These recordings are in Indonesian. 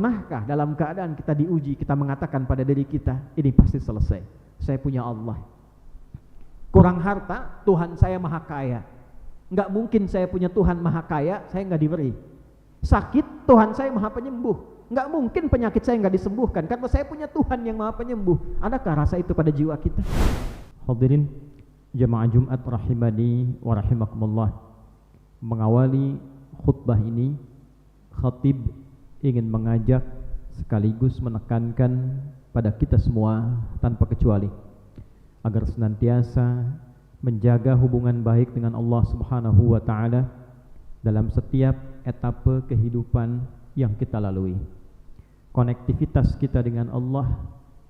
Pernahkah dalam keadaan kita diuji, kita mengatakan pada diri kita, ini pasti selesai, saya punya Allah. Kurang harta, Tuhan saya maha kaya. Nggak mungkin saya punya Tuhan maha kaya, saya nggak diberi. Sakit, Tuhan saya maha penyembuh. Nggak mungkin penyakit saya nggak disembuhkan, karena saya punya Tuhan yang maha penyembuh. Adakah rasa itu pada jiwa kita? Hadirin jamaah Jumat rahimani wa rahimakumullah. Mengawali khutbah ini, khatib ingin mengajak sekaligus menekankan pada kita semua tanpa kecuali agar senantiasa menjaga hubungan baik dengan Allah Subhanahu wa taala dalam setiap etape kehidupan yang kita lalui. Konektivitas kita dengan Allah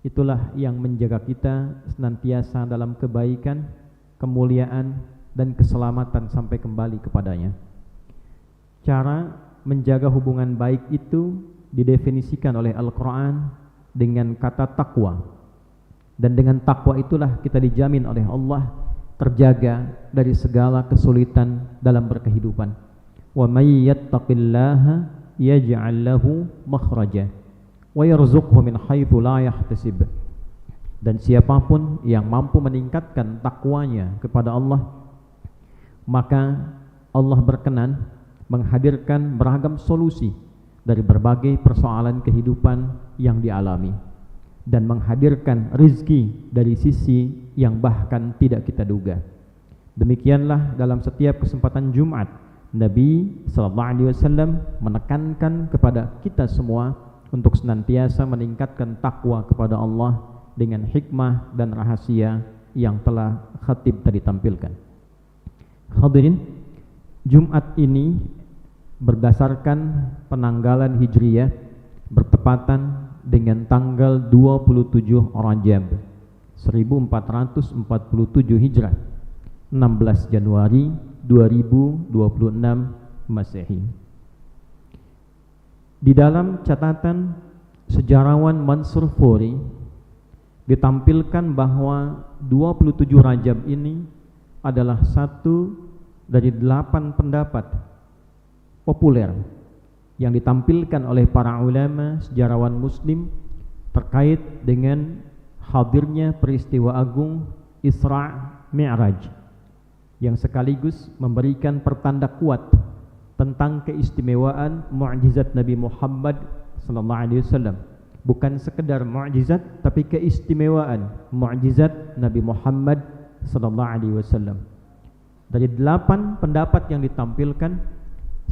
itulah yang menjaga kita senantiasa dalam kebaikan, kemuliaan dan keselamatan sampai kembali kepadanya. Cara menjaga hubungan baik itu didefinisikan oleh Al-Quran dengan kata takwa, dan dengan takwa itulah kita dijamin oleh Allah terjaga dari segala kesulitan dalam berkehidupan. Wa may yattaqillaha yaj'al lahu makhraja wa yarzuqhu min haitsu la yahtasib. Dan siapapun yang mampu meningkatkan takwanya kepada Allah, maka Allah berkenan menghadirkan beragam solusi dari berbagai persoalan kehidupan yang dialami, dan menghadirkan rizki dari sisi yang bahkan tidak kita duga. Demikianlah dalam setiap kesempatan Jumat Nabi SAW menekankan kepada kita semua untuk senantiasa meningkatkan takwa kepada Allah dengan hikmah dan rahasia yang telah khatib tadi tampilkan. Hadirin, Jumat ini berdasarkan penanggalan Hijriyah bertepatan dengan tanggal 27 Rajab 1447 Hijrah, 16 Januari 2026 Masehi. Di dalam catatan sejarawan Mansur Furi ditampilkan bahwa 27 Rajab ini adalah satu dari 8 pendapat populer yang ditampilkan oleh para ulama sejarawan muslim terkait dengan hadirnya peristiwa agung Isra Mi'raj, yang sekaligus memberikan pertanda kuat tentang keistimewaan mukjizat Nabi Muhammad SAW. Bukan sekedar mukjizat, tapi keistimewaan mukjizat Nabi Muhammad SAW. Dari 8 pendapat yang ditampilkan,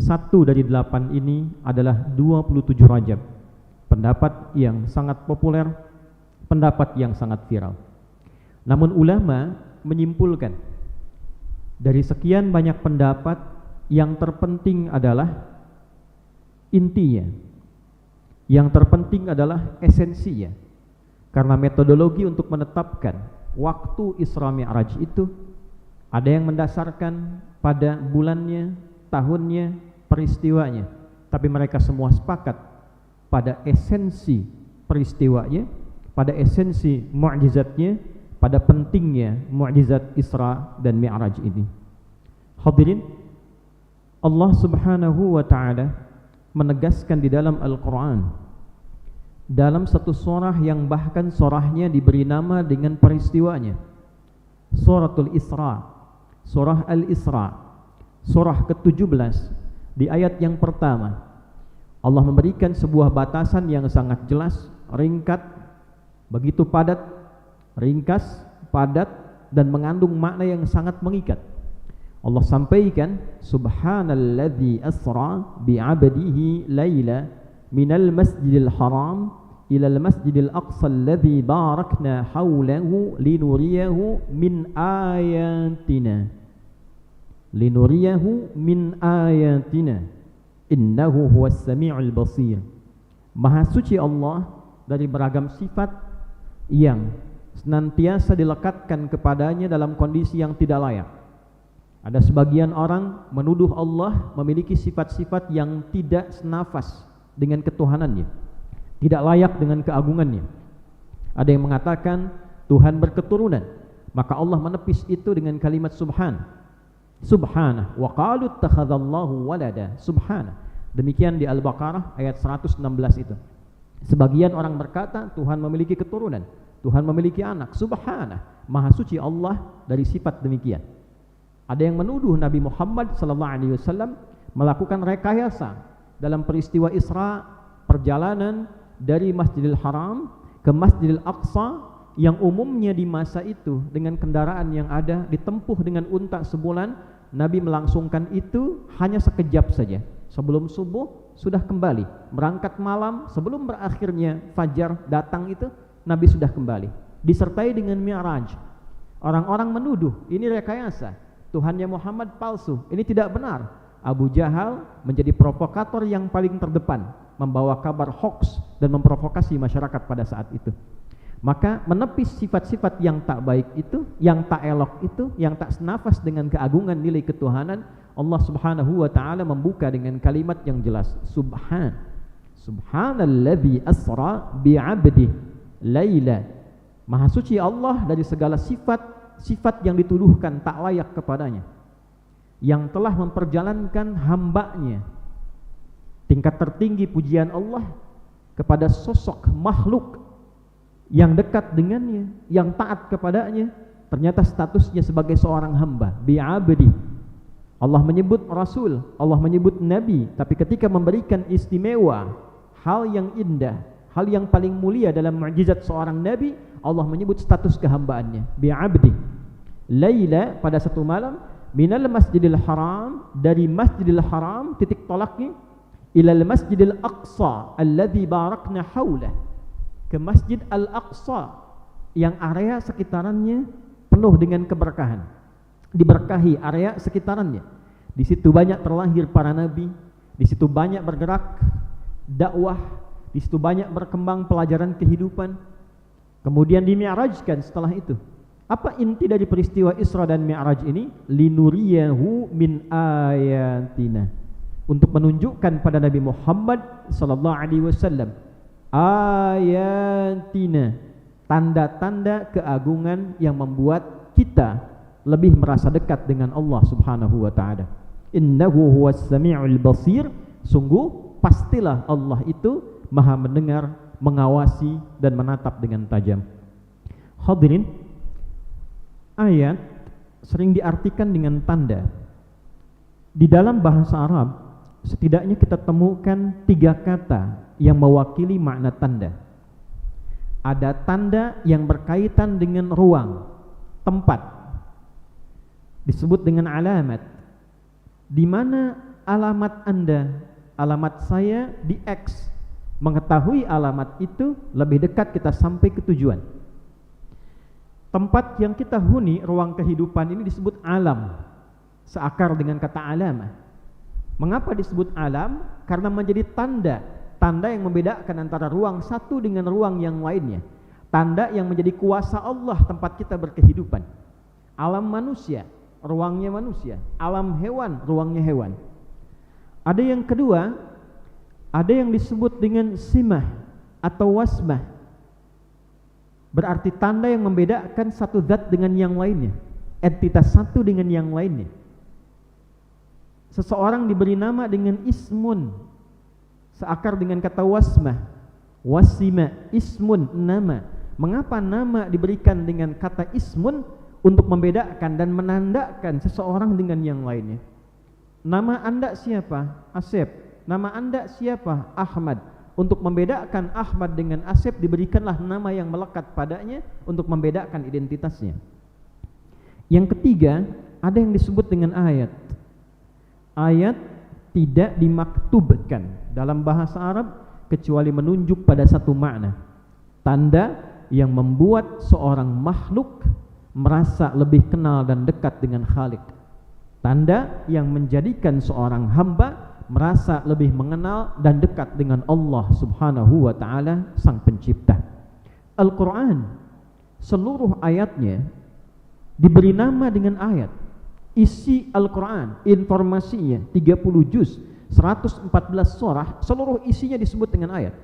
satu dari 8 ini adalah 27 Rajab. Pendapat yang sangat populer, pendapat yang sangat viral. Namun ulama menyimpulkan dari sekian banyak pendapat, yang terpenting adalah intinya, yang terpenting adalah esensinya. Karena metodologi untuk menetapkan waktu Isra Mi'raj itu ada yang mendasarkan pada bulannya, tahunnya, peristiwanya, tapi mereka semua sepakat pada esensi peristiwanya, pada esensi mukjizatnya, pada pentingnya mukjizat Isra dan Mi'raj ini. Hadirin, Allah Subhanahu wa taala menegaskan di dalam Al-Qur'an, dalam satu surah yang bahkan surahnya diberi nama dengan peristiwanya, Suratul Isra, surah Al-Isra, surah ke-17. Di ayat yang pertama, Allah memberikan sebuah batasan yang sangat jelas, ringkat, begitu padat, ringkas, padat, dan mengandung makna yang sangat mengikat. Allah sampaikan, Subhanalladzi asra bi'abdihi layla minal masjidil haram ilal masjidil aqsa alladzi barakna hawlahu linuriyahu min ayatina. Linuriyahu min ayatina innahu huwas sami'ul basir. Maha suci Allah dari beragam sifat yang senantiasa dilekatkan kepadanya dalam kondisi yang tidak layak. Ada sebagian orang menuduh Allah memiliki sifat-sifat yang tidak senafas dengan ketuhanannya, tidak layak dengan keagungannya. Ada yang mengatakan Tuhan berketurunan, maka Allah menepis itu dengan kalimat subhan. Subhanah, wa qalu ittakhadallahu walada. Subhanah, Demikian di Al-Baqarah ayat 116 itu. Sebagian orang berkata Tuhan memiliki keturunan, Tuhan memiliki anak. Subhanah, maha suci Allah dari sifat demikian. Ada yang menuduh Nabi Muhammad SAW melakukan rekayasa dalam peristiwa Isra, perjalanan dari Masjidil Haram ke Masjidil Aqsa yang umumnya di masa itu dengan kendaraan yang ada ditempuh dengan unta sebulan. Nabi melangsungkan itu hanya sekejap saja. Sebelum subuh sudah kembali. Berangkat malam sebelum berakhirnya fajar datang itu Nabi sudah kembali. Disertai dengan Mi'raj. Orang-orang menuduh ini rekayasa, Tuhannya Muhammad palsu. Ini tidak benar. Abu Jahal menjadi provokator yang paling terdepan, membawa kabar hoax dan memprovokasi masyarakat pada saat itu. Maka menepis sifat-sifat yang tak baik itu, yang tak elok itu, yang tak senafas dengan keagungan nilai ketuhanan, Allah Subhanahu wa taala membuka dengan kalimat yang jelas, Subhanalladzi asra bi'abdihi laila. Maha suci Allah dari segala sifat yang dituduhkan tak layak kepadanya, yang telah memperjalankan hambanya. Tingkat tertinggi pujian Allah kepada sosok makhluk yang dekat dengannya, yang taat kepadanya, ternyata statusnya sebagai seorang hamba, bi'abdi. Allah menyebut Rasul, Allah menyebut Nabi, tapi ketika memberikan istimewa, hal yang indah, hal yang paling mulia dalam mukjizat seorang Nabi, Allah menyebut status kehambaannya, bi'abdi. Laila, pada satu malam, minal masjidil haram, dari Masjidil Haram, titik tolaknya, ilal masjidil aqsa, alladzi barakna haulah, ke Masjid Al-Aqsa yang area sekitarannya penuh dengan keberkahan, diberkahi area sekitarannya. Di situ banyak terlahir para nabi, di situ banyak bergerak dakwah, di situ banyak berkembang pelajaran kehidupan. Kemudian dimi'rajkan setelah itu. Apa inti dari peristiwa Isra dan Mi'raj ini? Linuriyahu min ayatina, untuk menunjukkan pada Nabi Muhammad sallallahu alaihi wasallam ayatina, tanda-tanda keagungan yang membuat kita lebih merasa dekat dengan Allah Subhanahu wa taala. Innahu huwas samiul basir, sungguh pastilah Allah itu Maha mendengar, mengawasi dan menatap dengan tajam. Hadirin, ayat sering diartikan dengan tanda. Di dalam bahasa Arab setidaknya kita temukan 3 kata yang mewakili makna tanda. Ada tanda yang berkaitan dengan ruang, tempat, disebut dengan alamat. Di mana alamat Anda, alamat saya di X, mengetahui alamat itu lebih dekat kita sampai ke tujuan. Tempat yang kita huni, ruang kehidupan ini disebut alam, seakar dengan kata alamah. Mengapa disebut alam? Karena menjadi tanda yang membedakan antara ruang satu dengan ruang yang lainnya. Tanda yang menjadi kuasa Allah tempat kita berkehidupan. Alam manusia, ruangnya manusia. Alam hewan, ruangnya hewan. Ada yang kedua, ada yang disebut dengan simah atau wasmah. Berarti tanda yang membedakan satu zat dengan yang lainnya, entitas satu dengan yang lainnya. Seseorang diberi nama dengan ismun, seakar dengan kata wasmah, wasima, ismun, nama. Mengapa nama diberikan dengan kata ismun? Untuk membedakan dan menandakan seseorang dengan yang lainnya. Nama Anda siapa? Asep. Nama Anda siapa? Ahmad. Untuk membedakan Ahmad dengan Asep diberikanlah nama yang melekat padanya untuk membedakan identitasnya. Yang ketiga, ada yang disebut dengan ayat. Ayat tidak dimaktubkan dalam bahasa Arab kecuali menunjuk pada satu makna. Tanda yang membuat seorang makhluk merasa lebih kenal dan dekat dengan Khalik. Tanda yang menjadikan seorang hamba merasa lebih mengenal dan dekat dengan Allah Subhanahu wa taala, Sang Pencipta. Al-Qur'an seluruh ayatnya diberi nama dengan ayat. Isi Al-Qur'an, informasinya 30 juz, 114 surah, seluruh isinya disebut dengan ayat.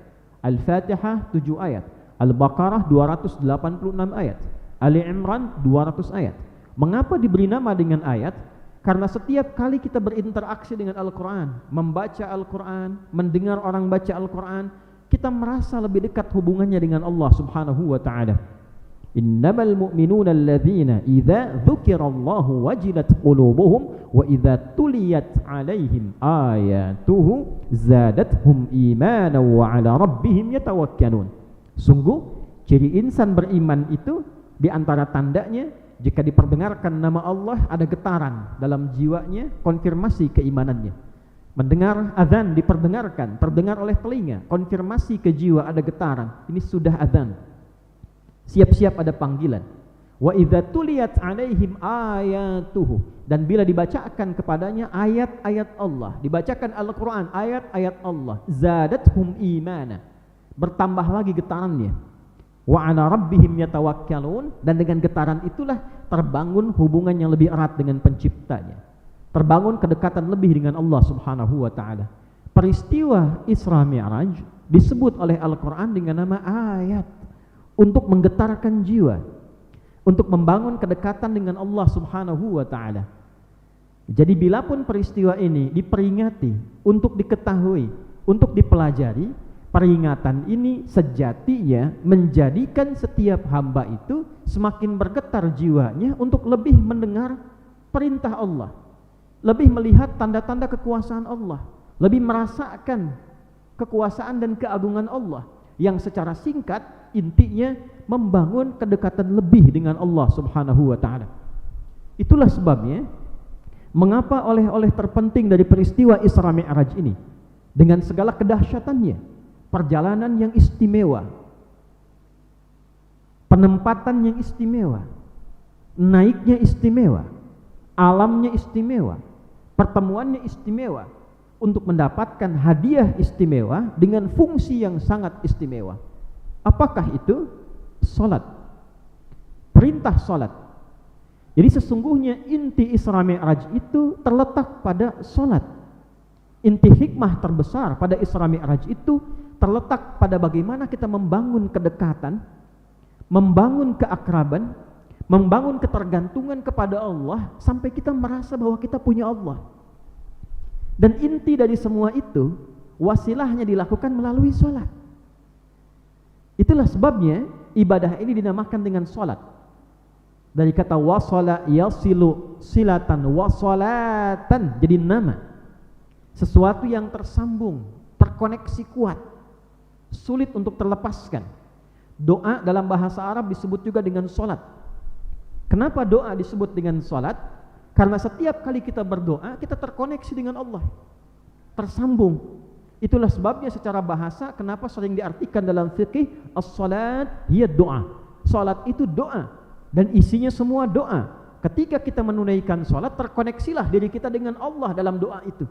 Al-Fatihah 7 ayat, Al-Baqarah 286 ayat, Ali Imran 200 ayat. Mengapa diberi nama dengan ayat? Karena setiap kali kita berinteraksi dengan Al-Quran, membaca Al-Quran, mendengar orang baca Al-Quran, kita merasa lebih dekat hubungannya dengan Allah Subhanahu wa ta'ala. Innamal mu'minuna alladzina idza dzukirallahu wajilat qulubuhum wa idza tuliyat 'alaihim ayatuhu zadatuhum imanan wa 'ala rabbihim yatawakkalun. Sungguh ciri insan beriman itu di antara tandanya, jika diperdengarkan nama Allah ada getaran dalam jiwanya, konfirmasi keimanannya. Mendengar azan diperdengarkan, terdengar oleh telinga, konfirmasi ke jiwa ada getaran, ini sudah azan. Siap-siap ada panggilan. Wa idza tuliyat 'alaihim ayatuhu, dan bila dibacakan kepadanya ayat-ayat Allah, dibacakan Al-Qur'an, ayat-ayat Allah, zadatuhum imana, bertambah lagi getarannya. Wa 'ala rabbihim yatawakkalun, dan dengan getaran itulah terbangun hubungan yang lebih erat dengan penciptanya. Terbangun kedekatan lebih dengan Allah Subhanahu wa ta'ala. Peristiwa Isra Mi'raj disebut oleh Al-Qur'an dengan nama ayat, untuk menggetarkan jiwa, untuk membangun kedekatan dengan Allah Subhanahu wa ta'ala. Jadi bila pun peristiwa ini diperingati, untuk diketahui, untuk dipelajari, peringatan ini sejatinya menjadikan setiap hamba itu semakin bergetar jiwanya untuk lebih mendengar perintah Allah, lebih melihat tanda-tanda kekuasaan Allah, lebih merasakan kekuasaan dan keagungan Allah, yang secara singkat intinya membangun kedekatan lebih dengan Allah Subhanahu wa ta'ala. Itulah sebabnya mengapa oleh-oleh terpenting dari peristiwa Isra Mi'raj ini, dengan segala kedahsyatannya, perjalanan yang istimewa, penempatan yang istimewa, naiknya istimewa, alamnya istimewa, pertemuannya istimewa, untuk mendapatkan hadiah istimewa dengan fungsi yang sangat istimewa. Apakah itu? Salat. Perintah salat. Jadi sesungguhnya inti Isra Mi'raj itu terletak pada salat. Inti hikmah terbesar pada Isra Mi'raj itu terletak pada bagaimana kita membangun kedekatan, membangun keakraban, membangun ketergantungan kepada Allah, sampai kita merasa bahwa kita punya Allah. Dan inti dari semua itu, wasilahnya dilakukan melalui sholat. Itulah sebabnya ibadah ini dinamakan dengan sholat. Dari kata wasala yasilu silatan, wasolatan, jadi nama. Sesuatu yang tersambung, terkoneksi kuat, sulit untuk terlepaskan. Doa dalam bahasa Arab disebut juga dengan sholat. Kenapa doa disebut dengan sholat? Karena setiap kali kita berdoa, kita terkoneksi dengan Allah, tersambung. Itulah sebabnya secara bahasa kenapa sering diartikan dalam fikih as-salat hiya doa. Salat itu doa, dan isinya semua doa. Ketika kita menunaikan salat, terkoneksilah diri kita dengan Allah dalam doa itu.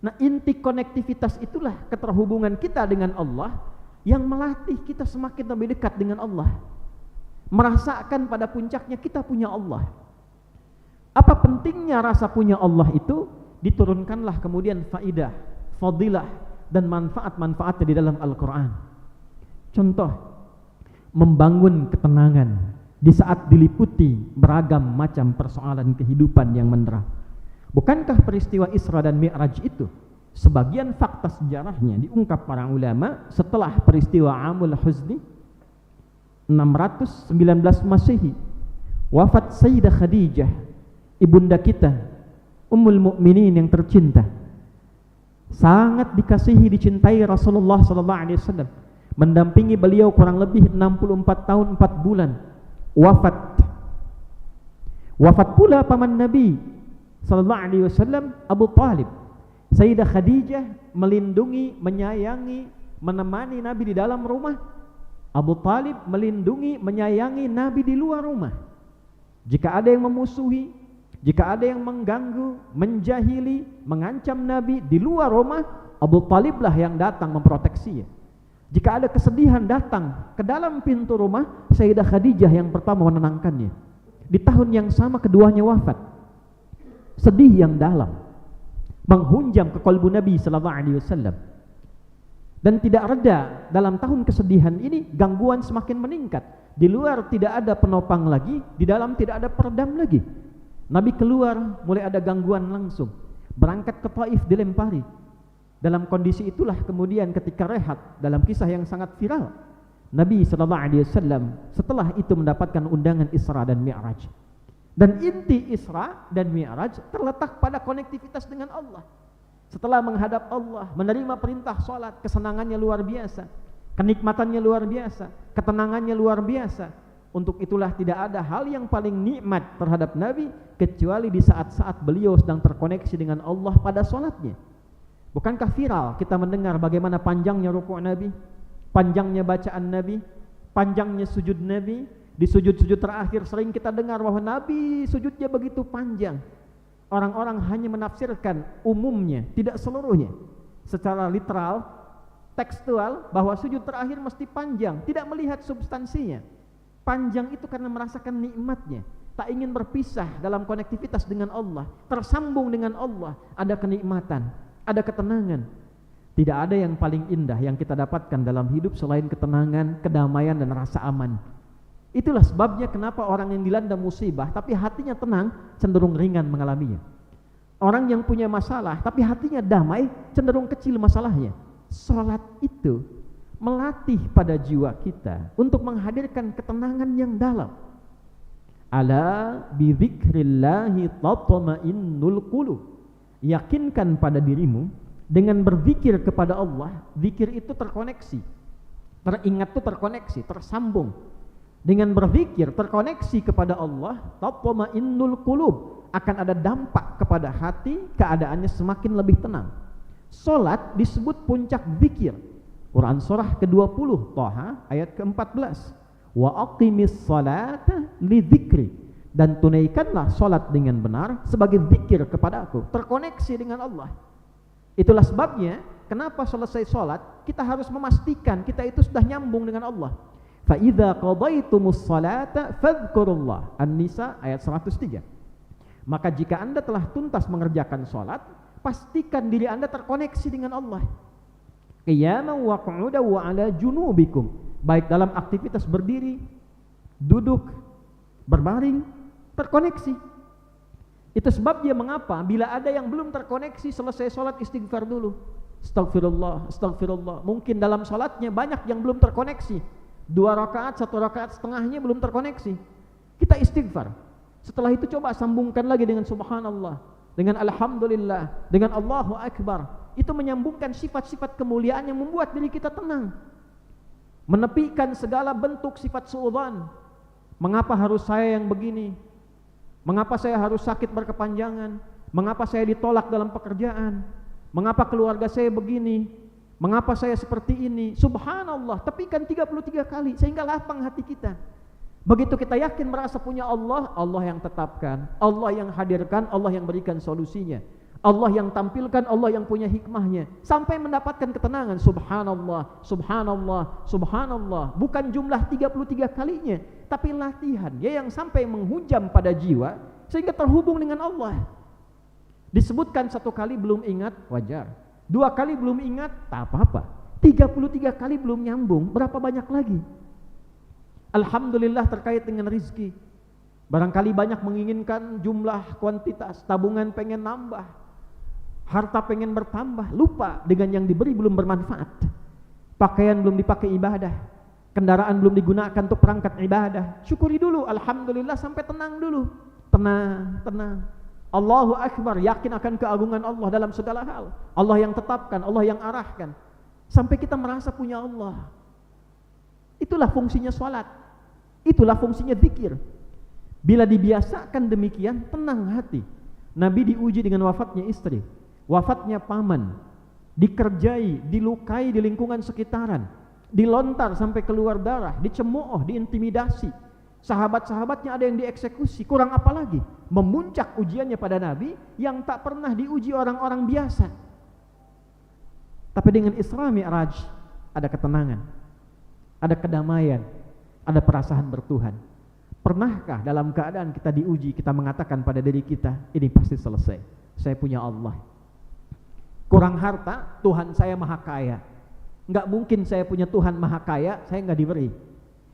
Nah, inti konektivitas itulah keterhubungan kita dengan Allah yang melatih kita semakin lebih dekat dengan Allah, merasakan pada puncaknya kita punya Allah. Apa pentingnya rasa punya Allah itu? Diturunkanlah kemudian faidah, fadilah, dan manfaat-manfaatnya di dalam Al-Quran. Contoh, membangun ketenangan di saat diliputi beragam macam persoalan kehidupan yang mendera. Bukankah peristiwa Isra dan Mi'raj itu sebagian fakta sejarahnya diungkap para ulama setelah peristiwa Amul Huzni 619 Masehi, wafat Sayyidah Khadijah, ibunda kita, Ummul Mukminin yang tercinta, sangat dikasihi, dicintai Rasulullah SAW, mendampingi beliau kurang lebih 64 tahun 4 bulan. Wafat pula paman Nabi SAW, Abu Talib. Sayyidah Khadijah melindungi, menyayangi, menemani Nabi di dalam rumah. Abu Talib melindungi, menyayangi Nabi di luar rumah. Jika ada yang memusuhi, jika ada yang mengganggu, menjahili, mengancam Nabi di luar rumah, Abu Taliblah yang datang memproteksinya. Jika ada kesedihan datang ke dalam pintu rumah, Sayyidah Khadijah yang pertama menenangkannya. Di tahun yang sama keduanya wafat. Sedih yang dalam menghunjam ke kalbu Nabi SAW. Dan tidak reda dalam tahun kesedihan ini, gangguan semakin meningkat. Di luar tidak ada penopang lagi, di dalam tidak ada peredam lagi. Nabi keluar, mulai ada gangguan langsung. Berangkat ke Taif dilempari. Dalam kondisi itulah kemudian ketika rehat, dalam kisah yang sangat viral, Nabi SAW setelah itu mendapatkan undangan Isra dan Mi'raj. Dan inti Isra dan Mi'raj terletak pada konektivitas dengan Allah. Setelah menghadap Allah, menerima perintah sholat, kesenangannya luar biasa, kenikmatannya luar biasa, ketenangannya luar biasa. Untuk itulah tidak ada hal yang paling nikmat terhadap Nabi kecuali di saat-saat beliau sedang terkoneksi dengan Allah pada sholatnya. Bukankah viral kita mendengar bagaimana panjangnya rukuk Nabi, panjangnya bacaan Nabi, panjangnya sujud Nabi. Di sujud-sujud terakhir sering kita dengar bahwa Nabi sujudnya begitu panjang. Orang-orang hanya menafsirkan umumnya, tidak seluruhnya. Secara literal, tekstual, bahwa sujud terakhir mesti panjang, tidak melihat substansinya. Panjang itu karena merasakan nikmatnya, tak ingin berpisah dalam konektivitas dengan Allah, tersambung dengan Allah, ada kenikmatan, ada ketenangan. Tidak ada yang paling indah yang kita dapatkan dalam hidup selain ketenangan, kedamaian, dan rasa aman. Itulah sebabnya kenapa orang yang dilanda musibah tapi hatinya tenang cenderung ringan mengalaminya. Orang yang punya masalah tapi hatinya damai cenderung kecil masalahnya. Salat itu melatih pada jiwa kita untuk menghadirkan ketenangan yang dalam. Ala bi dzikrillahi tatma'innul qulub. Yakinkan pada dirimu dengan berzikir kepada Allah. Zikir itu terkoneksi, teringat itu terkoneksi, tersambung. Dengan berzikir terkoneksi kepada Allah, tatma'innul qulub, akan ada dampak kepada hati, keadaannya semakin lebih tenang. Salat disebut puncak zikir. Quran surah ke-20 Thaha ayat ke-14. Wa aqimis salata li dzikri, dan tunaikanlah salat dengan benar sebagai zikir kepadaku, terkoneksi dengan Allah. Itulah sebabnya kenapa selesai salat kita harus memastikan kita itu sudah nyambung dengan Allah. Fa idza qadaitumus salata fadhkurullah. An-Nisa ayat 103. Maka jika Anda telah tuntas mengerjakan salat, pastikan diri Anda terkoneksi dengan Allah. Qiyaman wa qu'udan wa 'ala junubikum, baik dalam aktivitas berdiri, duduk, berbaring, terkoneksi. Itu sebabnya mengapa bila ada yang belum terkoneksi selesai salat istighfar dulu. Astagfirullah, astagfirullah. Mungkin dalam salatnya banyak yang belum terkoneksi. 2 rakaat, 1 rakaat setengahnya belum terkoneksi. Kita istighfar. Setelah itu coba sambungkan lagi dengan subhanallah, dengan alhamdulillah, dengan Allahu akbar. Itu menyambungkan sifat-sifat kemuliaan yang membuat diri kita tenang, menepikan segala bentuk sifat suudzon. Mengapa harus saya yang begini? Mengapa saya harus sakit berkepanjangan? Mengapa saya ditolak dalam pekerjaan? Mengapa keluarga saya begini? Mengapa saya seperti ini? Subhanallah, tepikan 33 kali sehingga lapang hati kita. Begitu kita yakin merasa punya Allah, Allah yang tetapkan, Allah yang hadirkan, Allah yang berikan solusinya, Allah yang tampilkan, Allah yang punya hikmahnya, sampai mendapatkan ketenangan. Subhanallah, subhanallah, subhanallah. Bukan jumlah 33 kalinya, tapi latihan ya yang sampai menghujam pada jiwa sehingga terhubung dengan Allah. Disebutkan 1 kali belum ingat, wajar. 2 kali belum ingat, tak apa-apa. 33 kali belum nyambung, berapa banyak lagi? Alhamdulillah terkait dengan rizki. Barangkali banyak menginginkan jumlah kuantitas, tabungan pengen nambah, harta pengen bertambah, lupa dengan yang diberi belum bermanfaat. Pakaian belum dipakai ibadah, kendaraan belum digunakan untuk perangkat ibadah. Syukuri dulu, alhamdulillah, sampai tenang dulu. Tenang, tenang. Allahu akbar, yakin akan keagungan Allah dalam segala hal. Allah yang tetapkan, Allah yang arahkan, sampai kita merasa punya Allah. Itulah fungsinya salat, itulah fungsinya zikir. Bila dibiasakan demikian, tenang hati. Nabi diuji dengan wafatnya istri, wafatnya paman, dikerjai, dilukai di lingkungan sekitaran, dilontar sampai keluar darah, dicemooh, diintimidasi. Sahabat-sahabatnya ada yang dieksekusi, kurang apa lagi? Memuncak ujiannya pada Nabi yang tak pernah diuji orang-orang biasa. Tapi dengan Isra Mi'raj ada ketenangan, ada kedamaian, ada perasaan bertuhan. Pernahkah dalam keadaan kita diuji, kita mengatakan pada diri kita, ini pasti selesai, saya punya Allah. Kurang harta, Tuhan saya maha kaya. Enggak mungkin saya punya Tuhan maha kaya, saya enggak diberi.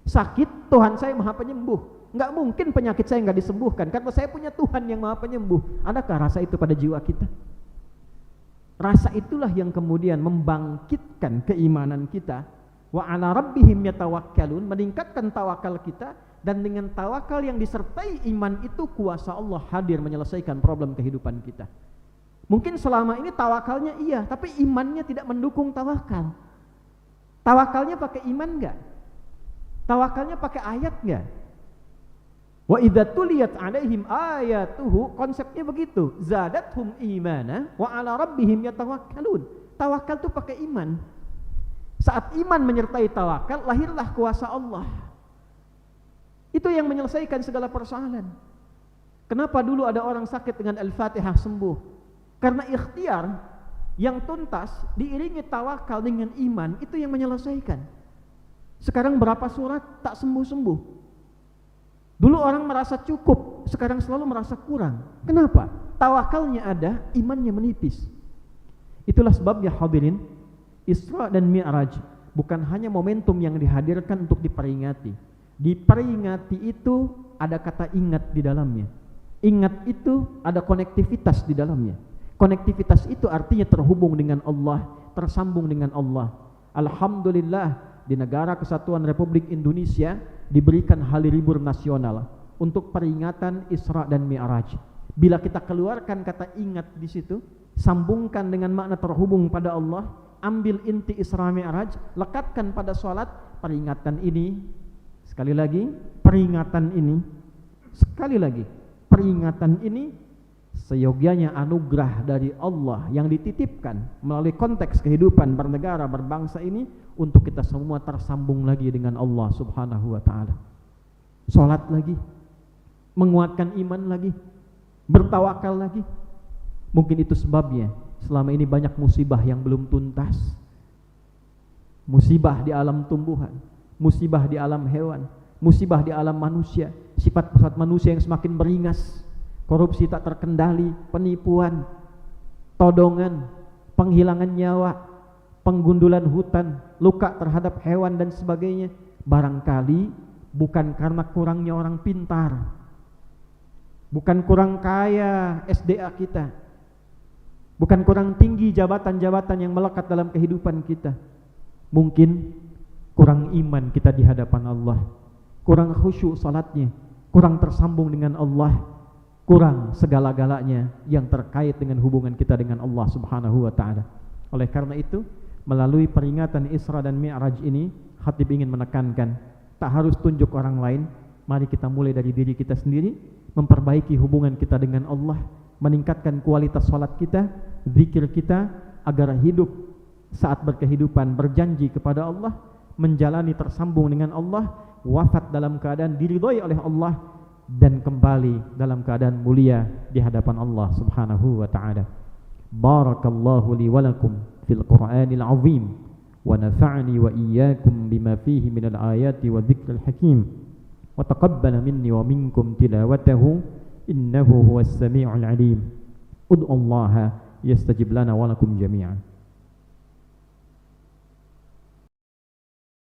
Sakit, Tuhan saya maha penyembuh. Nggak mungkin penyakit saya nggak disembuhkan karena saya punya Tuhan yang Maha Penyembuh. Adakah rasa itu pada jiwa kita? Rasa itulah yang kemudian membangkitkan keimanan kita. Wa 'ala rabbihim yatawakkalun, meningkatkan tawakal kita, dan dengan tawakal yang disertai iman itu kuasa Allah hadir menyelesaikan problem kehidupan kita. Mungkin selama ini tawakalnya iya, tapi imannya tidak mendukung tawakal. Tawakalnya pakai iman enggak? Tawakalnya pakai ayat enggak? Wa idza tuliyat 'alaihim ayatuhu, konsepnya begitu. Zadathum imana wa 'ala rabbihim yatawakkalun. Tawakal itu pakai iman. Saat iman menyertai tawakal, lahirlah kuasa Allah. Itu yang menyelesaikan segala persoalan. Kenapa dulu ada orang sakit dengan Al-Fatihah sembuh? Karena ikhtiar yang tuntas diiringi tawakal dengan iman, itu yang menyelesaikan. Sekarang berapa surat tak sembuh-sembuh. Dulu orang merasa cukup, sekarang selalu merasa kurang. Kenapa? Tawakalnya ada, imannya menipis. Itulah sebabnya hadirin, Isra dan Mi'raj bukan hanya momentum yang dihadirkan untuk diperingati. Diperingati itu ada kata ingat di dalamnya. Ingat itu ada konektivitas di dalamnya. Konektivitas itu artinya terhubung dengan Allah, tersambung dengan Allah. Alhamdulillah, di negara Kesatuan Republik Indonesia diberikan hari libur nasional untuk peringatan Isra dan Mi'raj. Bila kita keluarkan kata ingat di situ, sambungkan dengan makna terhubung pada Allah, ambil inti Isra Mi'raj, lekatkan pada sholat, peringatan ini, sekali lagi, peringatan ini, sekali lagi, peringatan ini seyogyanya anugerah dari Allah yang dititipkan melalui konteks kehidupan bernegara, berbangsa ini, untuk kita semua tersambung lagi dengan Allah Subhanahu wa ta'ala. Sholat lagi, menguatkan iman lagi, bertawakal lagi. Mungkin itu sebabnya selama ini banyak musibah yang belum tuntas. Musibah di alam tumbuhan, musibah di alam hewan, musibah di alam manusia, sifat-sifat manusia yang semakin beringas, korupsi tak terkendali, penipuan, todongan, penghilangan nyawa, penggundulan hutan, luka terhadap hewan dan sebagainya. Barangkali bukan karena kurangnya orang pintar, bukan kurang kaya SDA kita, bukan kurang tinggi jabatan-jabatan yang melekat dalam kehidupan kita. Mungkin kurang iman kita di hadapan Allah, kurang khusyuk salatnya, kurang tersambung dengan Allah, kurang segala-galanya yang terkait dengan hubungan kita dengan Allah Subhanahu wa ta'ala. Oleh karena itu, melalui peringatan Isra dan Mi'raj ini, khatib ingin menekankan, tak harus tunjuk orang lain, mari kita mulai dari diri kita sendiri, memperbaiki hubungan kita dengan Allah, meningkatkan kualitas salat kita, zikir kita, agar hidup saat berkehidupan berjanji kepada Allah, menjalani tersambung dengan Allah, wafat dalam keadaan diridhai oleh Allah, dan kembali dalam keadaan mulia di hadapan Allah Subhanahu wa ta'ala. Barakallahu li wa lakum fil Qur'anil azim, wa nafa'ani wa iyyakum bima fihi minal ayati wa dzikril hakim, wa taqabbala minni wa minkum tilawatahu innahu huwas sami'ul alim. Ud'ullaha yastajib lana wa lakum jami'an.